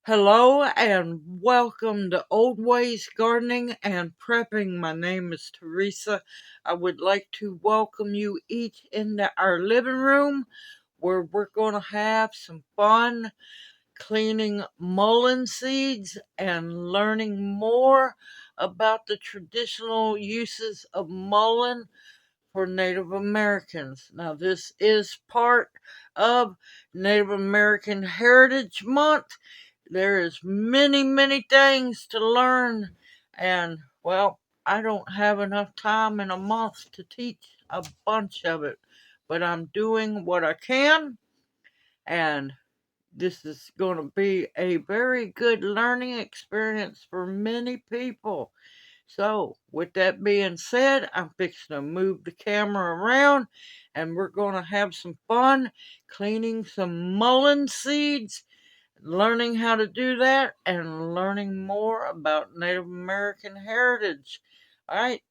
Hello and welcome to Old Ways Gardening and Prepping. My name is Teresa. I would like to welcome you each into our living room where we're going to have some fun cleaning mullein seeds and learning more about the traditional uses of mullein for Native Americans. Now, this is part of Native American Heritage Month. There is many things to learn, and well, I don't have enough time in a month to teach a bunch of it, but I'm doing what I can, and this is going to be a very good learning experience for many people. So, with that being said, I'm fixing to move the camera around and we're going to have some fun cleaning some mullein seeds, learning how to do that, and learning more about Native American heritage. All right.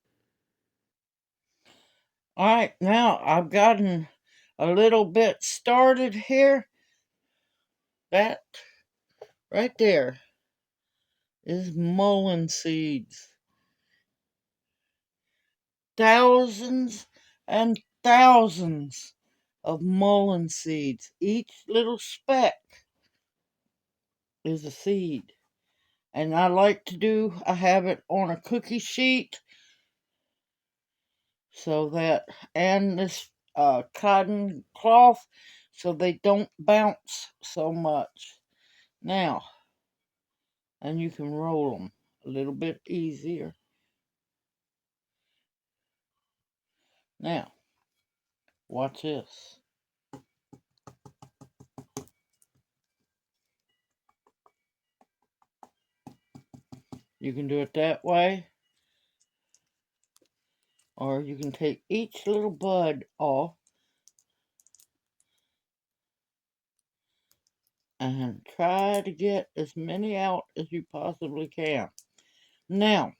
All right. Now I've gotten a little bit started here. That right there is mullein seeds. Thousands and thousands of mullein seeds. Each little speck is a seed. And I have it on a cookie sheet so that, and this cotton cloth so they don't bounce so much. Now, and you can roll them a little bit easier. Now, watch this. You can do it that way, or you can take each little bud off and try to get as many out as you possibly can. Now,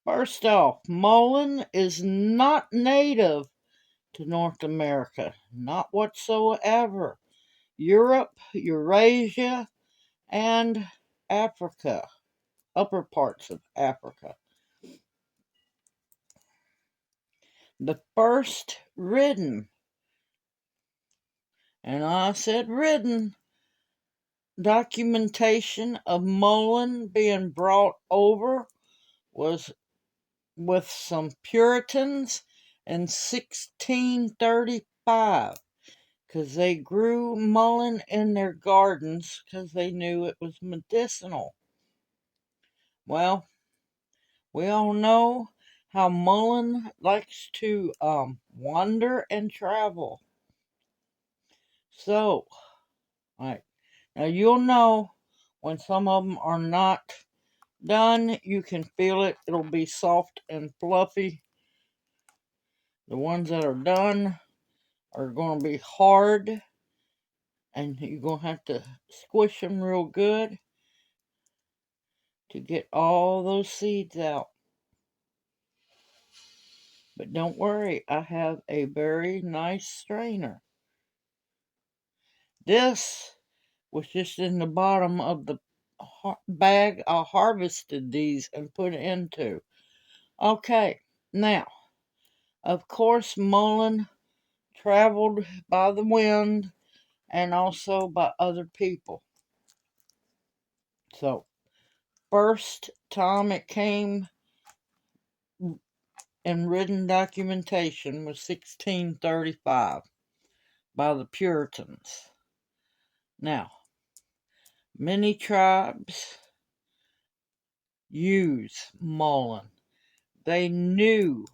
first off, mullein is not native to North America, not whatsoever. Europe, Eurasia, and Africa, upper parts of Africa. The first written, and I said written, documentation of mullein being brought over was with some Puritans in 1635 because they grew mullein in their gardens because they knew it was medicinal. Well, we all know how mullein likes to wander and travel. So, right now you'll know when some of them are not done. You can feel it. It'll be soft and fluffy. The ones that are done are going to be hard, and you're going to have to squish them real good to get all those seeds out. But don't worry, I have a very nice strainer. This was just in the bottom of the bag I harvested these and put into. Okay, now, of course, mullein traveled by the wind and also by other people. So, first time it came in written documentation was 1635 by the Puritans. Now, many tribes use mullein. They knew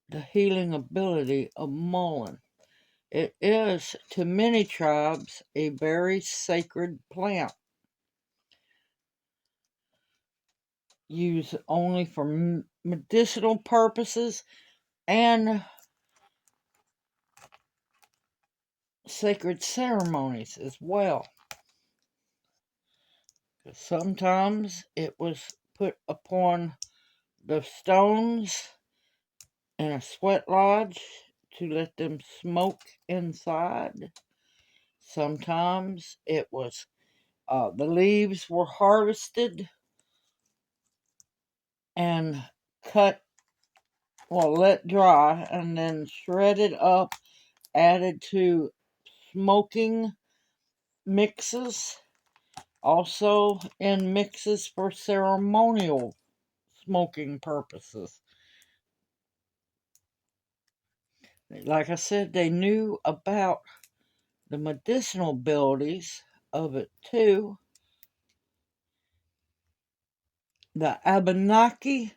the healing ability of mullein. It is, to many tribes, a very sacred plant, used only for medicinal purposes and sacred ceremonies as well. Sometimes it was put upon the stones in a sweat lodge to let them smoke inside. Sometimes it was the leaves were harvested and cut, well, let dry, and then shredded up, added to smoking mixes, also in mixes for ceremonial smoking purposes. Like I said, they knew about the medicinal abilities of it too. The Abenaki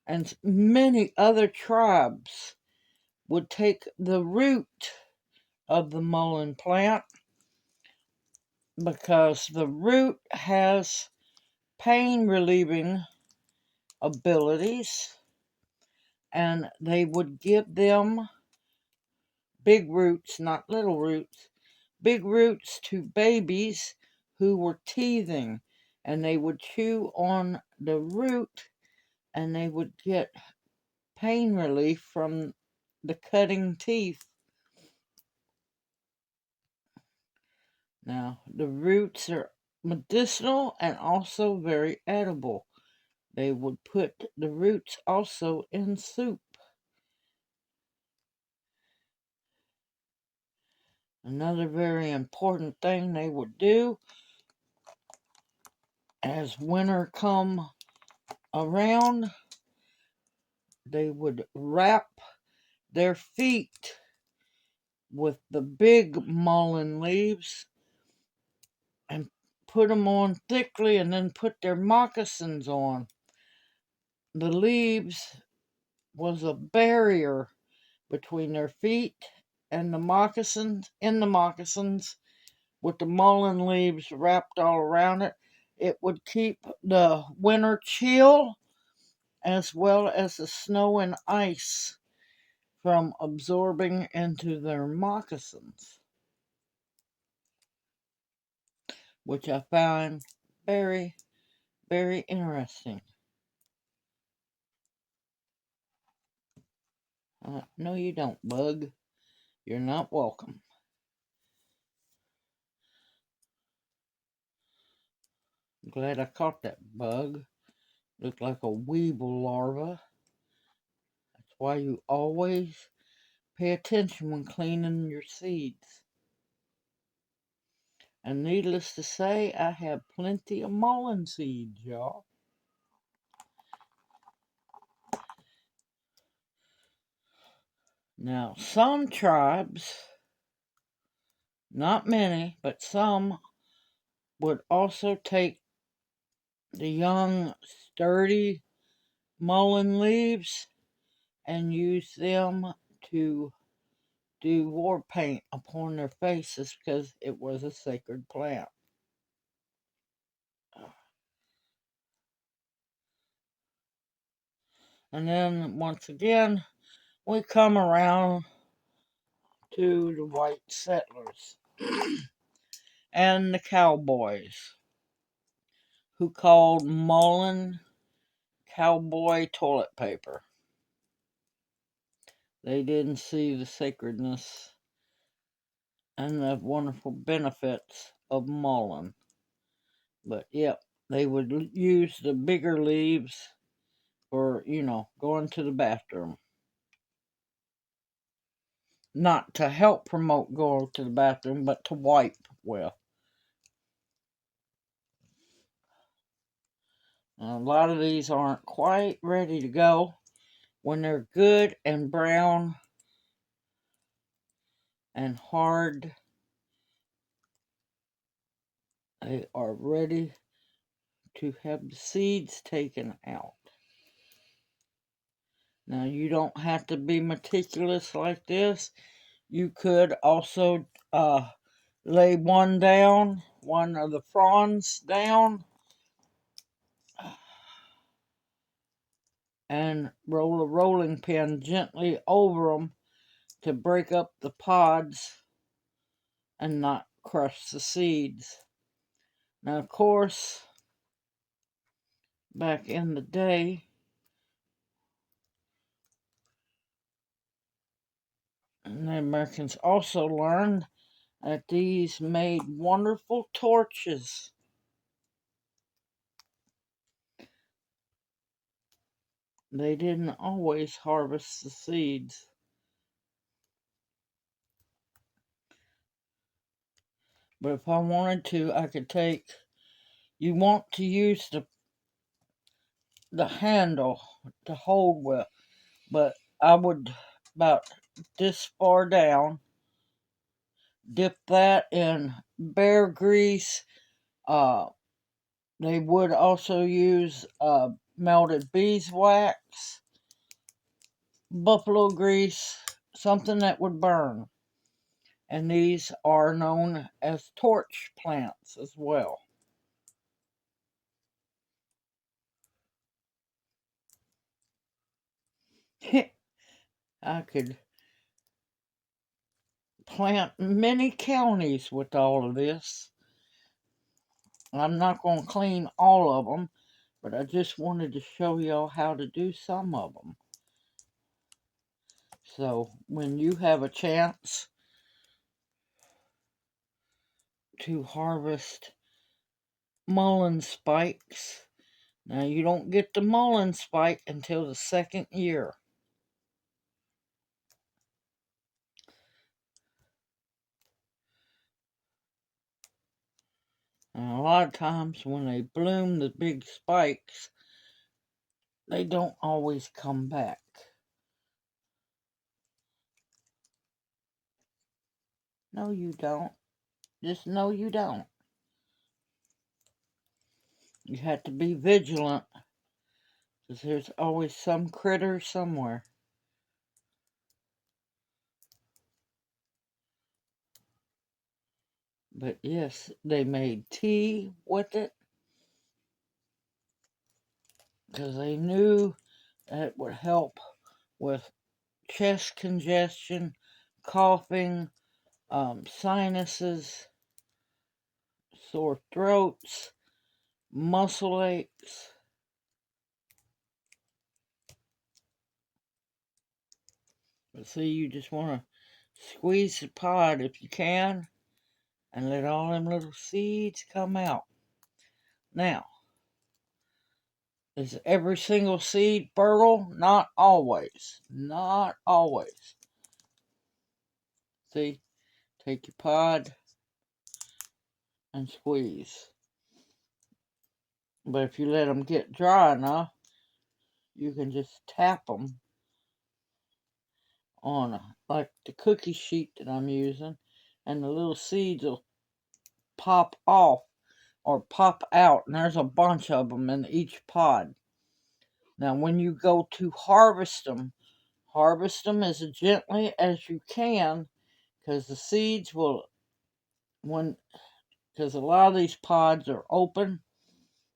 and many other tribes would take the root of the mullein plant because the root has pain relieving abilities, and they would give them big roots, not little roots, big roots to babies who were teething, and they would chew on the root and they would get pain relief from the cutting teeth. Now, the roots are medicinal and also very edible. They would put the roots also in soup. Another very important thing they would do as winter come around, they would wrap their feet with the big mullein leaves and put them on thickly and then put their moccasins on. The leaves was a barrier between their feet and the moccasins, in the moccasins, with the mullein leaves wrapped all around it. It would keep the winter chill as well as the snow and ice from absorbing into their moccasins, which I find very, very interesting. No, you don't, bug. You're not welcome. I'm glad I caught that bug. Looked like a weevil larva. That's why you always pay attention when cleaning your seeds. And needless to say, I have plenty of mullein seeds, y'all. Now, some tribes, not many, but some, would also take the young, sturdy mullein leaves and use them to do war paint upon their faces because it was a sacred plant. And then once again, we come around to the white settlers and the cowboys who called mullein cowboy toilet paper. They didn't see the sacredness and the wonderful benefits of mullein. But yep, they would use the bigger leaves for, going to the bathroom. Not to help promote going to the bathroom, but to wipe with. A lot of these aren't quite ready to go. When they're good and brown and hard, they are ready to have the seeds taken out. Now, you don't have to be meticulous like this. You could also lay one down, one of the fronds down, and roll a rolling pin gently over them to break up the pods and not crush the seeds. Now, of course, back in the day, the Americans also learned that these made wonderful torches. They didn't always harvest the seeds. But if I wanted to, I could take, you want to use the handle to hold with, but I would about this far down, dip that in bear grease. They would also use melted beeswax, buffalo grease, something that would burn. And these are known as torch plants as well. I could plant many counties with all of this. I'm not going to clean all of them, but I just wanted to show y'all how to do some of them. So when you have a chance to harvest mullen spikes, now you don't get the mullen spike until the second year. And a lot of times when they bloom the big spikes, they don't always come back. No, you don't. Just no, you don't. You have to be vigilant, because there's always some critter somewhere. But yes, they made tea with it, because they knew that it would help with chest congestion, coughing, sinuses, sore throats, muscle aches. But see, you just want to squeeze the pod if you can and let all them little seeds come out. Now, is every single seed fertile? Not always. Not always. See, take your pod and squeeze. But if you let them get dry enough, you can just tap them on like the cookie sheet that I'm using, and the little seeds will pop off or pop out, and there's a bunch of them in each pod. Now, when you go to harvest them as gently as you can, because the seeds will, because a lot of these pods are open,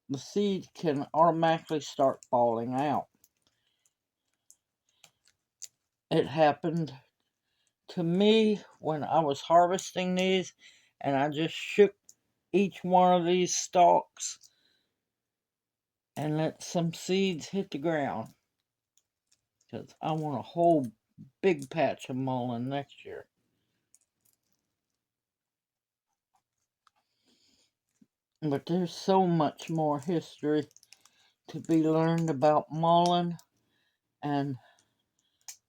the seed can automatically start falling out. It happened to me when I was harvesting these, and I just shook each one of these stalks and let some seeds hit the ground, because I want a whole big patch of mullen next year. But there's so much more history to be learned about mullen and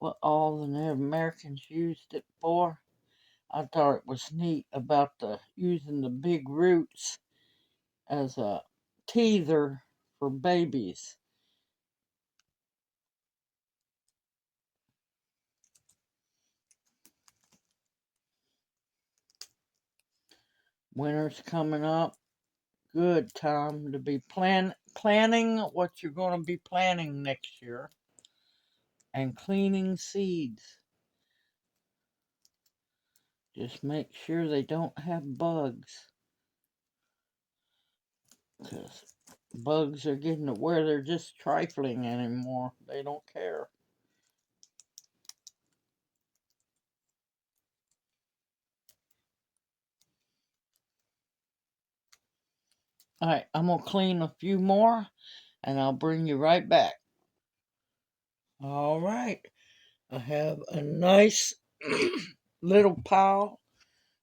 what all the Native Americans used it for. I thought it was neat about using the big roots as a teether for babies. Winter's coming up. Good time to be planning what you're going to be planting next year and cleaning seeds. Just make sure they don't have bugs, because bugs are getting to where they're just trifling anymore. They don't care. Alright, I'm going to clean a few more and I'll bring you right back. Alright, I have a nice little pile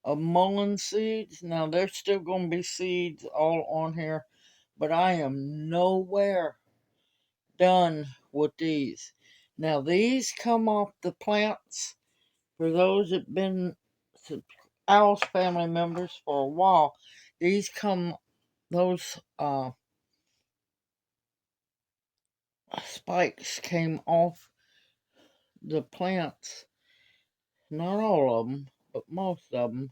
of mullen seeds. Now, there's still going to be seeds all on here, but I am nowhere done with these. Now, these come off the plants. For those that been Owl's family members for a while, these come, those spikes came off the plants. Not all of them, but most of them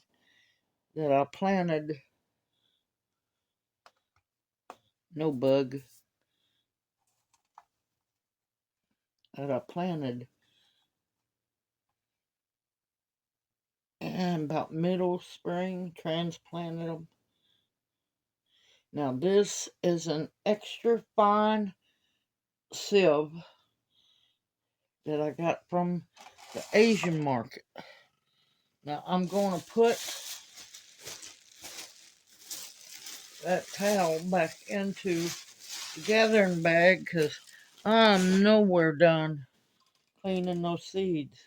that I planted. No bug. That I planted and about middle spring, transplanted them. Now this is an extra fine sieve that I got from the Asian market. Now I'm going to put that towel back into the gathering bag because I'm nowhere done cleaning those seeds.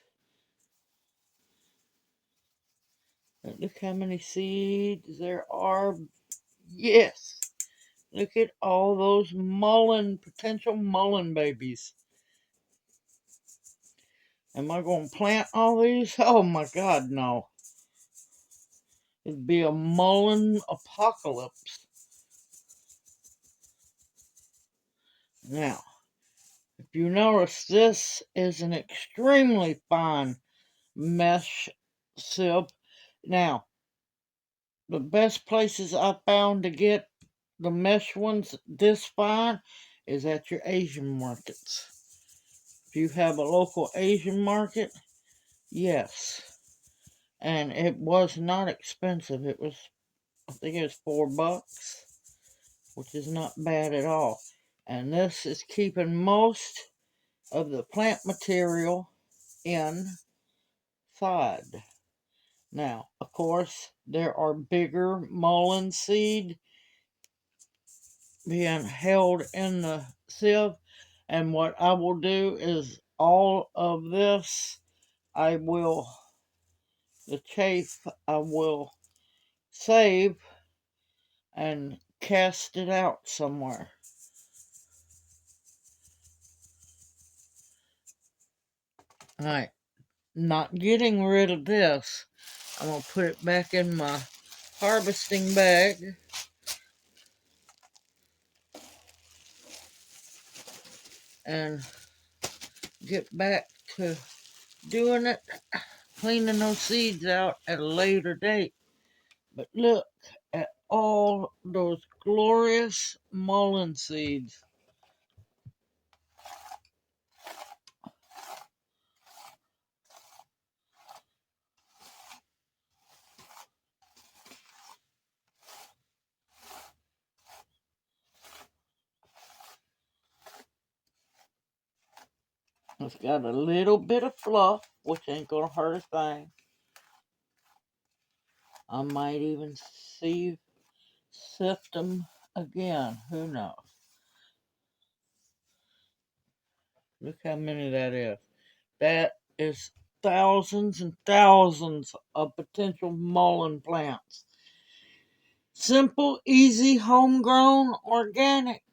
Look how many seeds there are. Yes. Look at all those potential mullen babies. Am I going to plant all these? Oh my God, no. It'd be a mullen apocalypse. Now, if you notice, this is an extremely fine mesh sieve. Now, the best places I found to get the mesh ones this fine is at your Asian markets. If you have a local Asian market, yes. And it was not expensive. It was, I think it was $4, which is not bad at all. And this is keeping most of the plant material inside. Now, of course, there are bigger mullen seed being held in the sieve. And what I will do is all of this, the chaff, I will save and cast it out somewhere. Alright, not getting rid of this. I'm going to put it back in my harvesting bag. And get back to doing it, cleaning those seeds out at a later date. But look at all those glorious mullen seeds. It's got a little bit of fluff, which ain't gonna hurt a thing. I might even sift them again. Who knows? Look how many that is. That is thousands and thousands of potential mullen plants. Simple, easy, homegrown, organic.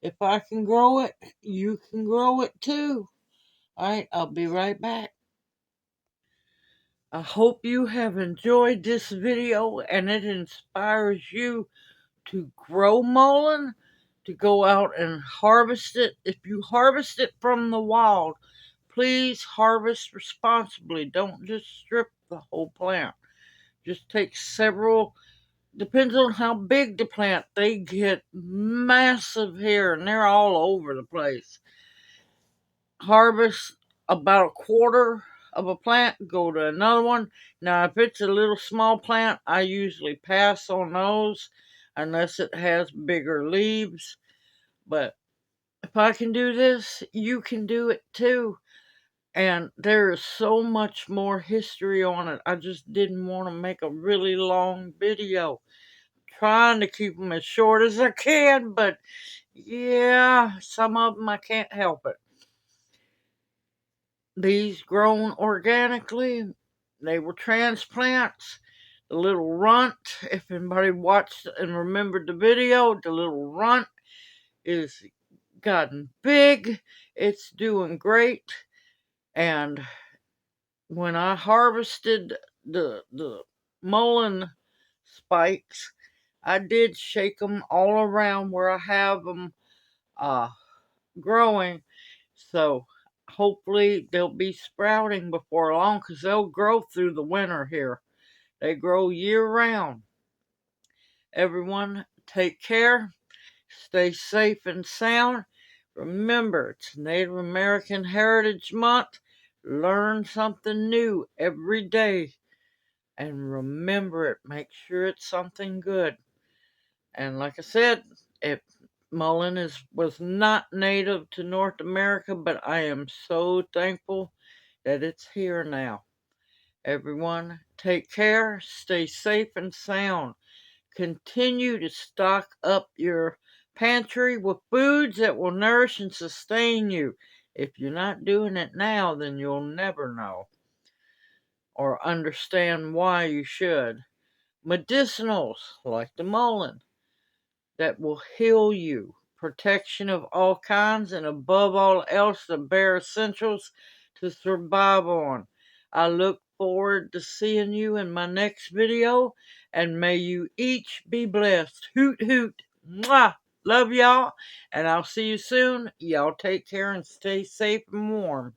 If I can grow it, you can grow it too. Alright, I'll be right back. I hope you have enjoyed this video and it inspires you to grow mullen, to go out and harvest it. If you harvest it from the wild, please harvest responsibly. Don't just strip the whole plant. Just take several. Depends on how big the plant. They get massive hair and they're all over the place. Harvest about a quarter of a plant, go to another one. Now, if it's a little small plant, I usually pass on those unless it has bigger leaves. But if I can do this, you can do it too. And there is so much more history on it. I just didn't want to make a really long video. Trying to keep them as short as I can, but yeah, some of them I can't help it. These grown organically, they were transplants. The little runt, if anybody watched and remembered the video, the little runt is gotten big. It's doing great. And when I harvested the mullen spikes, I did shake them all around where I have them growing. So hopefully they'll be sprouting before long, because they'll grow through the winter here. They grow year round. Everyone, take care. Stay safe and sound. Remember, it's Native American Heritage Month. Learn something new every day. And remember it. Make sure it's something good. And like I said, mullen was not native to North America, but I am so thankful that it's here now. Everyone, take care, stay safe and sound. Continue to stock up your pantry with foods that will nourish and sustain you. If you're not doing it now, then you'll never know or understand why you should. Medicinals like the mullen that will heal you, protection of all kinds, and above all else, the bare essentials to survive on. I look forward to seeing you in my next video, and may you each be blessed. Hoot hoot. Mwah. Love y'all, and I'll see you soon. Y'all take care and stay safe and warm.